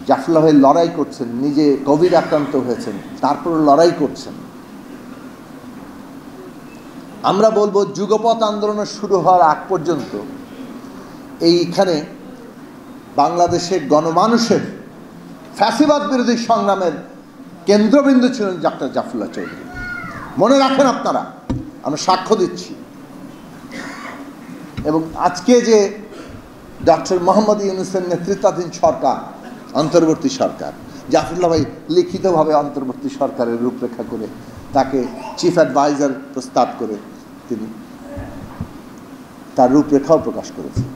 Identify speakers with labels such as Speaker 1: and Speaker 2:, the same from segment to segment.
Speaker 1: জাফরুল্লাহ ভাই লড়াই করছেন, নিজে কোভিড আক্রান্ত হয়েছেন, তারপর লড়াই করছেন। আমরা বলবো যুগপৎ আন্দোলন শুরু হওয়ার আগ পর্যন্ত এইখানে বাংলাদেশের গণমানুষের ফ্যাসিবাদ বিরোধী সংগ্রামের কেন্দ্রবিন্দু ছিলেন ডাক্তার জাফরুল্লাহ চৌধুরী। মনে রাখেন আপনারা, আমরা সাক্ষ্য দিচ্ছি। এবং আজকে যে ডক্টর মোহাম্মদ ইউনূসের নেতৃত্বাধীন সরকার, অন্তর্বর্তী সরকার, জাফরুল্লাহ ভাই লিখিতভাবে অন্তর্বর্তী সরকারের রূপরেখা করে তাকে চিফ অ্যাডভাইজার প্রস্তাব করে তিনি তার রূপরেখাও প্রকাশ করেছেন।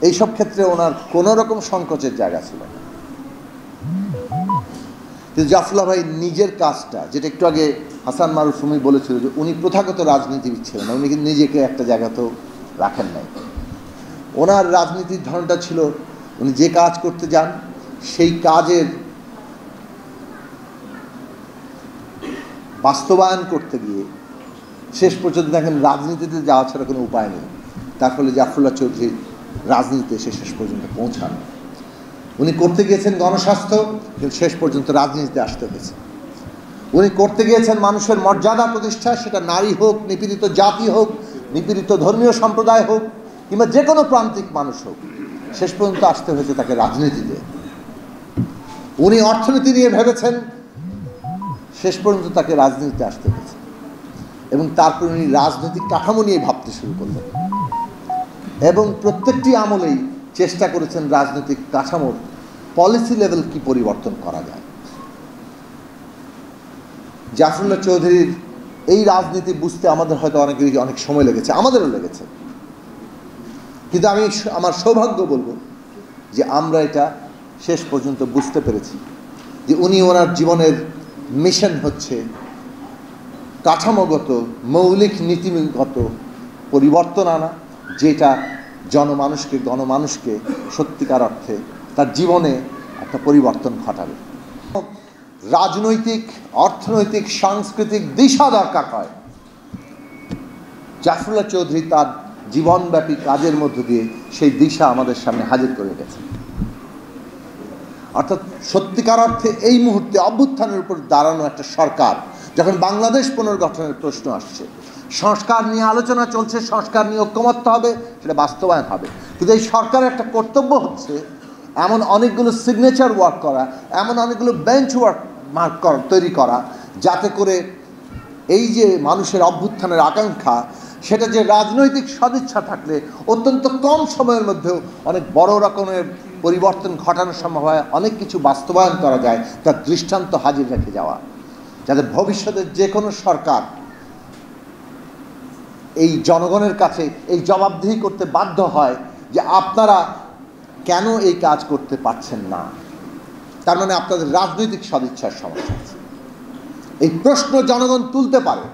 Speaker 1: এইসব ক্ষেত্রে ওনার কোনো রকম সংকোচের জায়গা ছিল না। কিন্তু জাফরুল্লাহ ভাই নিজের কাজটা, যেটা একটু আগে হাসান মারুফুমি বলেছিল যে উনি প্রথাগত রাজনীতিবিদ ছিলেন না, উনি কিন্তু নিজেকে একটা জায়গাতেও রাখেন নাই। ওনার রাজনীতির ধরনটা ছিল উনি যে কাজ করতে যান সেই কাজের বাস্তবায়ন করতে গিয়ে শেষ পর্যন্ত দেখেন রাজনীতিতে যাওয়া ছাড়া কোনো উপায় নেই। তার ফলে জাফরুল্লাহ চৌধুরী রাজনীতিতে এসে শেষ পর্যন্ত পৌঁছান। উনি করতে গিয়েছেন গণস্বাস্থ্য, কিন্তু শেষ পর্যন্ত রাজনীতিতে আসতে হয়েছে। উনি করতে গিয়েছেন মানুষের মর্যাদা প্রতিষ্ঠা, সেটা নারী হোক, নিপীড়িত জাতি হোক, নিপীড়িত ধর্মীয় সম্প্রদায় হোক, কিংবা যে কোনো প্রান্তিক মানুষ হোক, শেষ পর্যন্ত আসতে হয়েছে তাকে রাজনীতিতে। উনি অর্থনীতি নিয়ে ভেবেছেন, শেষ পর্যন্ত তাকে রাজনীতিতে আসতে হয়েছে। এবং তারপর উনি রাজনৈতিক কাঠামো নিয়ে ভাবতে শুরু করলেন এবং প্রত্যেকটি আমলেই চেষ্টা করেছেন রাজনৈতিক কাঠামোর পলিসি লেভেল কি পরিবর্তন করা যায়। জাফরুল্লাহ চৌধুরীর এই রাজনীতি বুঝতে আমাদের হয়তো অনেক সময় লেগেছে, আমাদেরও লেগেছে। কিন্তু আমি আমার সৌভাগ্য বলবো যে আমরা এটা শেষ পর্যন্ত বুঝতে পেরেছি যে উনি ওনার জীবনের মিশন হচ্ছে কাঠামোগত মৌলিক নীতিগত পরিবর্তন আনা, যেটা গণমানুষকে সত্যিকার অর্থে তার জীবনে একটা পরিবর্তন ঘটাবে। রাজনৈতিক, অর্থনৈতিক, সাংস্কৃতিক দিশা দরকার হয়। জাফরুল্লাহ চৌধুরী তার জীবনব্যাপী কাজের মধ্য দিয়ে সেই দিশা আমাদের সামনে হাজির করে গেছে। অর্থাৎ সত্যিকার অর্থে এই মুহূর্তে অভ্যুত্থানের উপর দাঁড়ানো একটা সরকার, যখন বাংলাদেশ পুনর্গঠনের প্রশ্ন আসছে, সংস্কার নিয়ে আলোচনা চলছে, সংস্কার নিয়ে ঐক্যমত্য হবে, সেটা বাস্তবায়ন হবে। কিন্তু এই সরকারের একটা কর্তব্য হচ্ছে এমন অনেকগুলো সিগনেচার ওয়ার্ক করা, এমন অনেকগুলো বেঞ্চ ওয়ার্ক তৈরি করা, যাতে করে এই যে মানুষের অভ্যুত্থানের আকাঙ্ক্ষা, সেটা যে রাজনৈতিক সদিচ্ছা থাকলে অত্যন্ত কম সময়ের মধ্যেও অনেক বড় রকমের পরিবর্তন ঘটানো সম্ভব হয়, অনেক কিছু বাস্তবায়ন করা যায়, তার দৃষ্টান্ত হাজির রেখে যাওয়া, যাতে ভবিষ্যতের যে কোনো সরকার এই জনগণের কাছে এই জবাবদিহি করতে বাধ্য হয় যে আপনারা কেন এই কাজ করতে পারছেন না, তার মানে আপনাদের রাজনৈতিক সদিচ্ছার সমস্যা আছে। এই প্রশ্ন জনগণ তুলতে পারে।